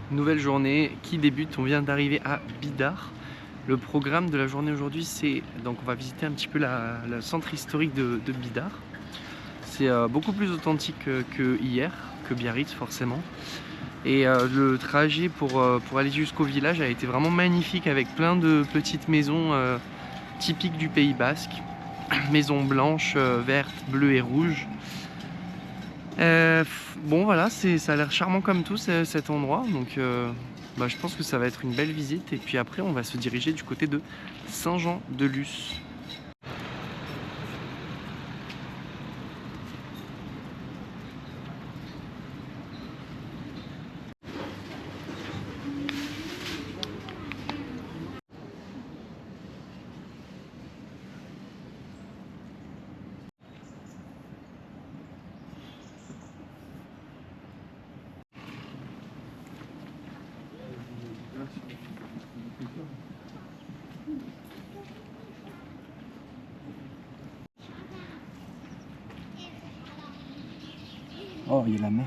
Nouvelle journée qui débute, on vient d'arriver à Bidart. Le programme de la journée aujourd'hui, c'est donc on va visiter un petit peu le centre historique de Bidart. C'est beaucoup plus authentique que hier, que Biarritz forcément. Et le trajet pour aller jusqu'au village a été vraiment magnifique avec plein de petites maisons typiques du Pays Basque. Maisons blanches, vertes, bleues et rouges. Bon voilà, ça a l'air charmant comme tout cet endroit, donc je pense que ça va être une belle visite. Et puis après on va se diriger du côté de Saint-Jean-de-Luz. Oh, il y a la mer.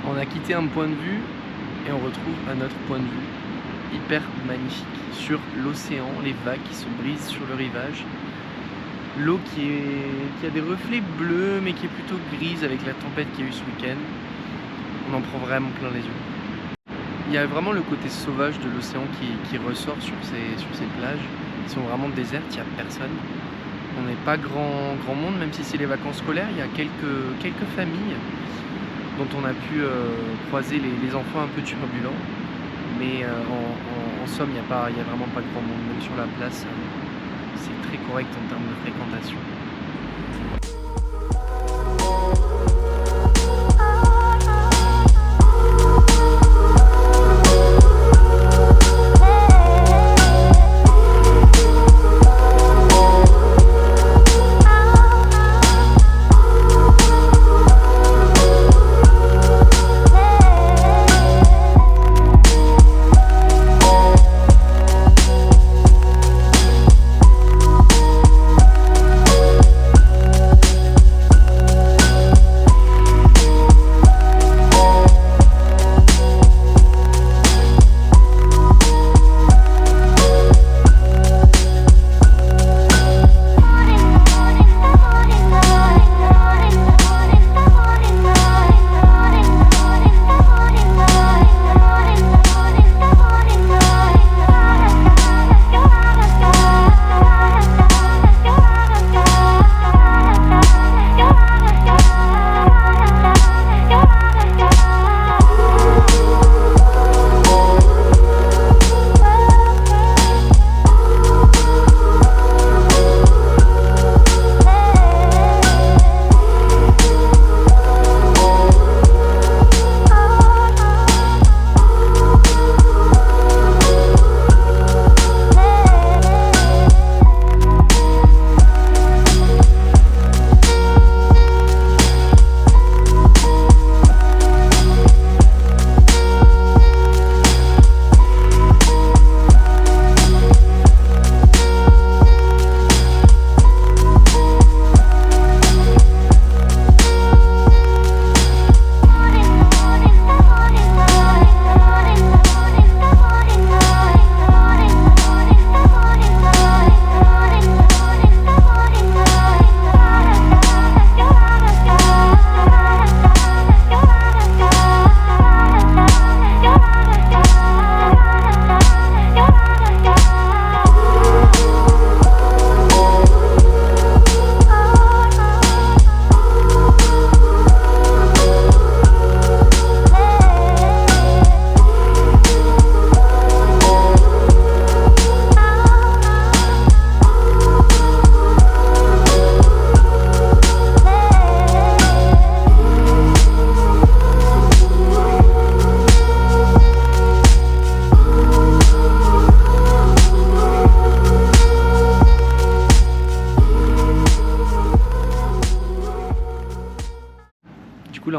On a quitté un point de vue et on retrouve un autre point de vue hyper magnifique sur l'océan, les vagues qui se brisent sur le rivage, l'eau qui a des reflets bleus mais qui est plutôt grise avec la tempête qu'il y a eu ce week-end. On en prend vraiment plein les yeux. Il y a vraiment le côté sauvage de l'océan qui ressort sur ces plages qui sont vraiment désertes, il n'y a personne. On n'est pas grand monde, même si c'est les vacances scolaires, il y a quelques familles dont on a pu croiser les enfants un peu turbulents. Mais en somme, il n'y a vraiment pas grand monde. Même sur la place, c'est très correct en termes de fréquentation.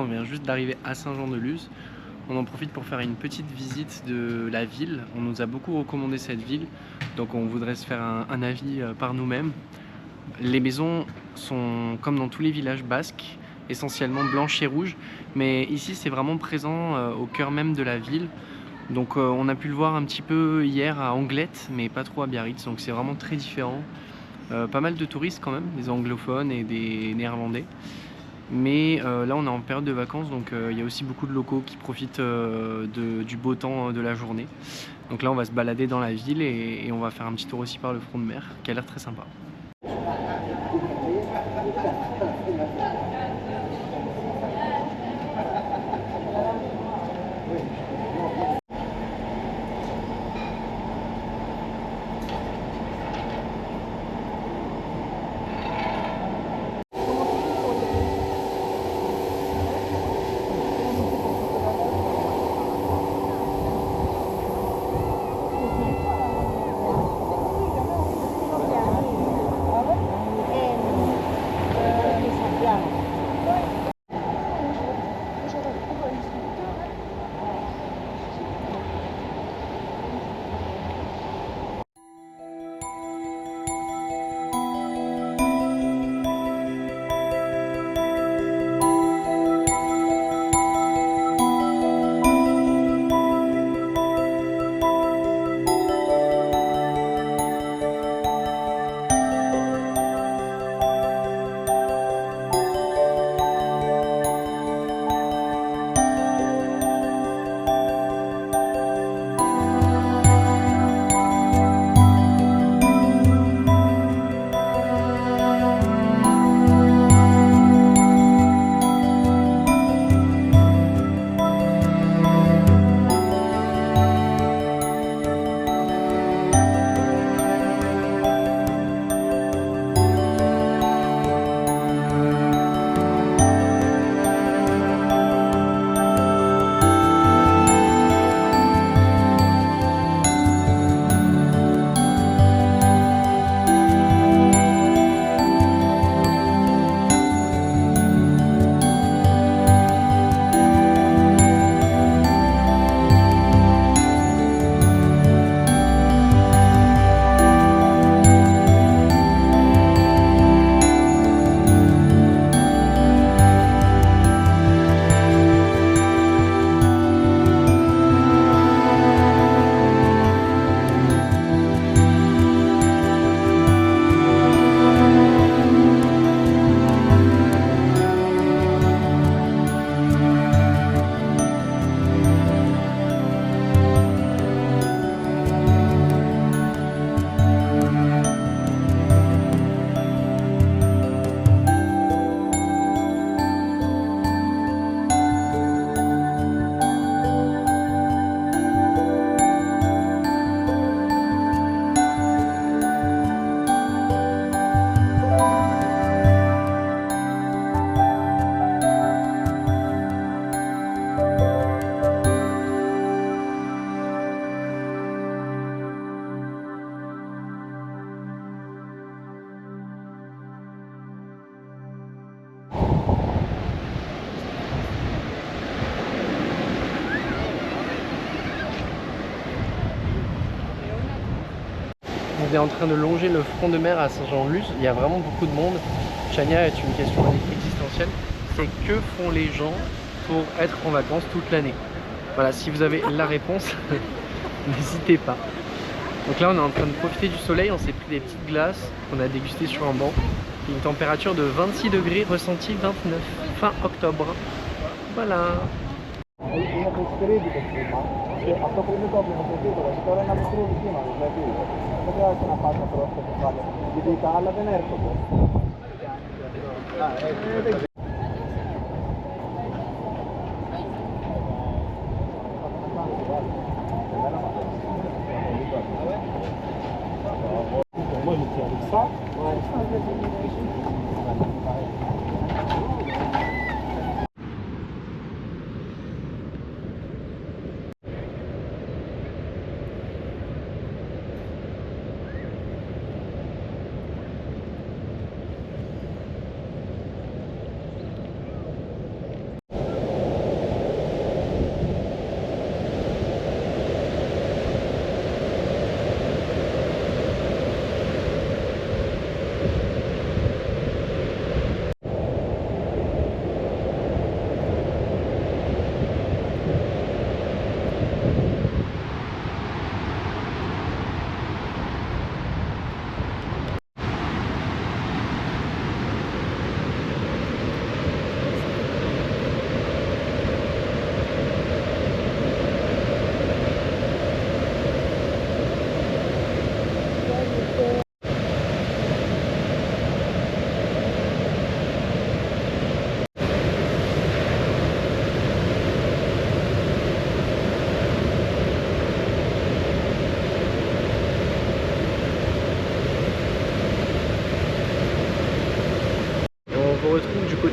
on vient juste d'arriver à Saint-Jean-de-Luz. On en profite pour faire une petite visite de la ville. On nous a beaucoup recommandé cette ville, donc on voudrait se faire un avis par nous-mêmes. Les maisons sont comme dans tous les villages basques, essentiellement blanches et rouges, mais ici c'est vraiment présent au cœur même de la ville. Donc on a pu le voir un petit peu hier à Anglette, mais pas trop à Biarritz, donc c'est vraiment très différent. Pas mal de touristes quand même, des anglophones et des néerlandais. Mais là on est en période de vacances, donc il y a aussi beaucoup de locaux qui profitent du beau temps de la journée. Donc là on va se balader dans la ville et on va faire un petit tour aussi par le front de mer, qui a l'air très sympa. On est en train de longer le front de mer à Saint-Jean-de-Luz. Il y a vraiment beaucoup de monde. Chania est une question existentielle. C'est que font les gens pour être en vacances toute l'année? Voilà, si vous avez la réponse, n'hésitez pas. Donc là, on est en train de profiter du soleil. On s'est pris des petites glaces qu'on a dégustées sur un banc. Une température de 26 degrés, ressentie 29, fin octobre. Voilà. Moi je tiens avec ça.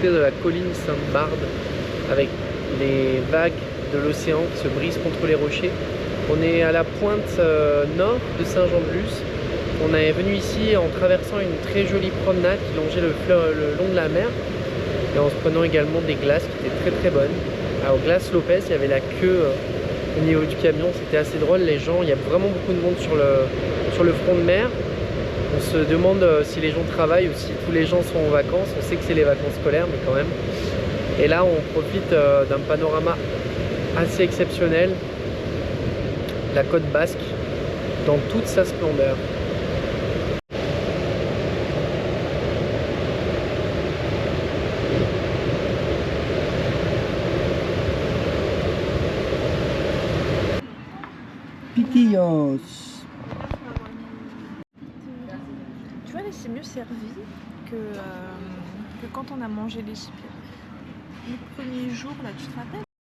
profiter de la colline Sainte-Barbe avec les vagues de l'océan qui se brisent contre les rochers. On est à la pointe nord de Saint-Jean-de-Luz. On est venu ici en traversant une très jolie promenade qui longeait le long de la mer et en se prenant également des glaces qui étaient très très bonnes. Alors Glace Lopez, il y avait la queue au niveau du camion, c'était assez drôle. Les gens, il y a vraiment beaucoup de monde sur le front de mer. On se demande si les gens travaillent ou si tous les gens sont en vacances. On sait que c'est les vacances scolaires, mais quand même. Et là, on profite d'un panorama assez exceptionnel. La côte basque dans toute sa splendeur. Pitillos. Tu vois, là, c'est mieux servi que quand on a mangé les chips. Le premier jour, là, tu te rappelles?